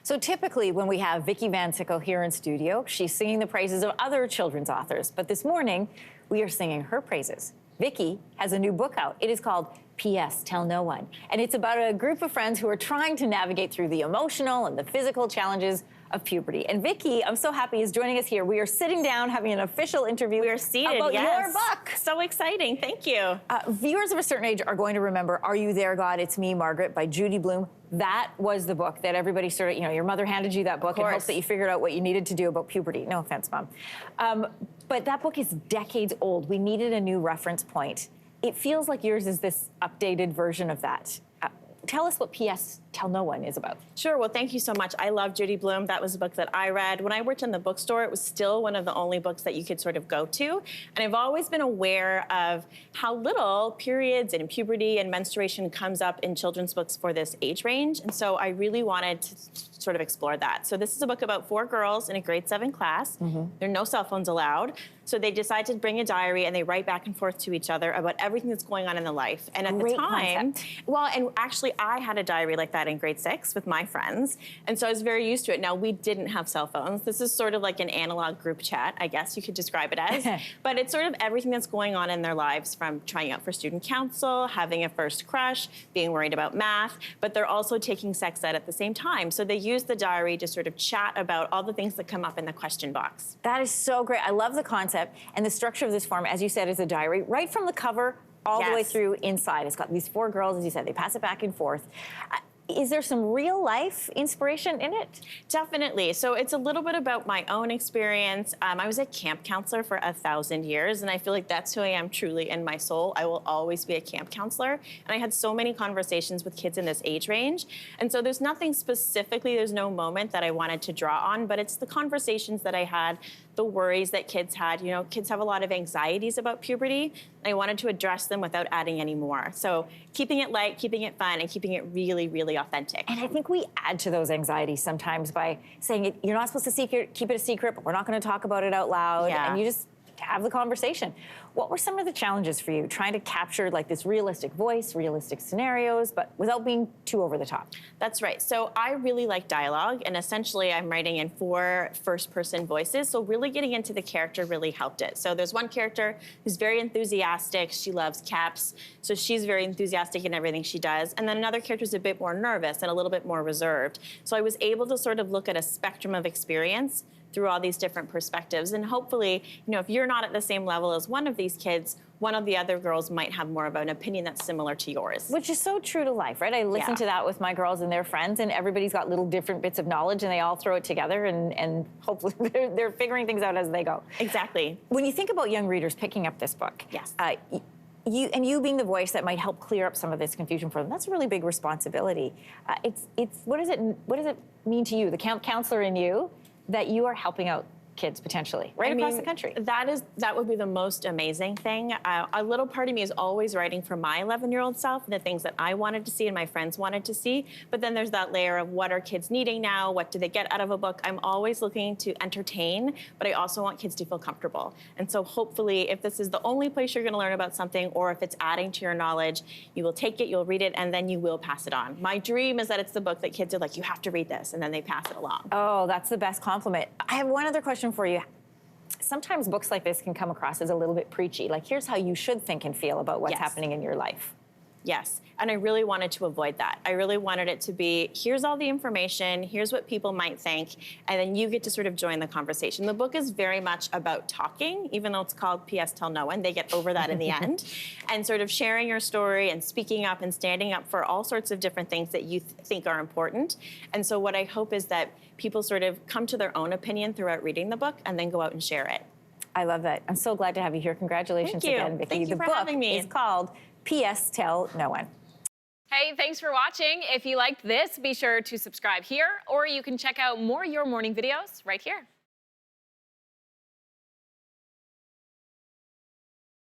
So typically when we have Vikki Vansickle here in studio, she's singing the praises of other children's authors. But this morning, we are singing her praises. Vikki has a new book out. It is called P.S. Tell No One. And it's about a group of friends who are trying to navigate through the emotional and the physical challenges of puberty. And Vikki, I'm so happy, is joining us here. We are sitting down having an official interview. We are seated, about yes. your book. So exciting, thank you. Viewers of a certain age are going to remember Are You There, God? It's Me, Margaret by Judy Blume. That was the book that everybody sort of, your mother handed you that book in hopes that you figured out what you needed to do about puberty. No offense, Mom. But that book is decades old. We needed a new reference point. It feels like yours is this updated version of that. Tell us what P.S. Tell No One is about. Sure, well, thank you so much. I love Judy Blume. That was a book that I read. When I worked in the bookstore, it was still one of the only books that you could sort of go to. And I've always been aware of how little periods and puberty and menstruation comes up in children's books for this age range. And so I really wanted to sort of explore that. So this is a book about 4 girls in a grade 7 class. There are no cell phones allowed. So they decide to bring a diary and they write back and forth to each other about everything that's going on in their life. And at the time, well, and actually I had a diary like that in grade 6 with my friends. And so I was very used to it. Now, we didn't have cell phones. This is sort of like an analog group chat, I guess you could describe it as. But it's sort of everything that's going on in their lives, from trying out for student council, having a first crush, being worried about math, but they're also taking sex ed at the same time. So they use the diary to sort of chat about all the things that come up in the question box. That is so great. I love the concept and the structure of this form, as you said, is a diary, right from the cover all the way through inside. It's got these 4 girls, as you said, they pass it back and forth. Is there some real life inspiration in it? Definitely. So it's a little bit about my own experience. I was a camp counselor for 1,000 years, and I feel like that's who I am truly in my soul. I will always be a camp counselor. And I had so many conversations with kids in this age range. And so there's nothing specifically, there's no moment that I wanted to draw on, but it's the conversations that I had, the worries that kids had. Kids have a lot of anxieties about puberty. I wanted to address them without adding any more. So keeping it light, keeping it fun, and keeping it really, really authentic. And I think we add to those anxieties sometimes by saying you're not supposed to keep it a secret, but we're not going to talk about it out loud. Yeah. And you just have the conversation. What were some of the challenges for you trying to capture like this realistic voice, realistic scenarios, but without being too over the top? That's right. So I really like dialogue, and essentially I'm writing in 4 first-person voices, so really getting into the character really helped it. So there's one character who's very enthusiastic. She loves caps, so she's very enthusiastic in everything she does. And then another character is a bit more nervous and a little bit more reserved. So I was able to sort of look at a spectrum of experience through all these different perspectives. And hopefully, if you're not at the same level as one of these kids, one of the other girls might have more of an opinion that's similar to yours. Which is so true to life, right? I listen to that with my girls and their friends, and everybody's got little different bits of knowledge, and they all throw it together, and hopefully they're figuring things out as they go. Exactly. When you think about young readers picking up this book, yes. You being the voice that might help clear up some of this confusion for them, that's a really big responsibility. What does it mean to you, the camp counselor in you, that you are helping out kids potentially across the country? That would be the most amazing thing. A little part of me is always writing for my 11-year-old self, and the things that I wanted to see and my friends wanted to see. But then there's that layer of what are kids needing now? What do they get out of a book? I'm always looking to entertain, but I also want kids to feel comfortable. And so hopefully, if this is the only place you're going to learn about something, or if it's adding to your knowledge, you will take it, you'll read it, and then you will pass it on. My dream is that it's the book that kids are like, you have to read this, and then they pass it along. Oh, that's the best compliment. I have one other question for you. Sometimes books like this can come across as a little bit preachy. Like, here's how you should think and feel about what's happening in your life. Yes, and I really wanted to avoid that. I really wanted it to be, here's all the information, here's what people might think, and then you get to sort of join the conversation. The book is very much about talking, even though it's called P.S. Tell No One. They get over that in the end. And sort of sharing your story and speaking up and standing up for all sorts of different things that you think are important. And so what I hope is that people sort of come to their own opinion throughout reading the book and then go out and share it. I love that. I'm so glad to have you here. Congratulations again, Vikki. Thank you for having me. The book is called P.S. Tell No One. Hey, thanks for watching. If you liked this, be sure to subscribe here, or you can check out more Your Morning videos right here.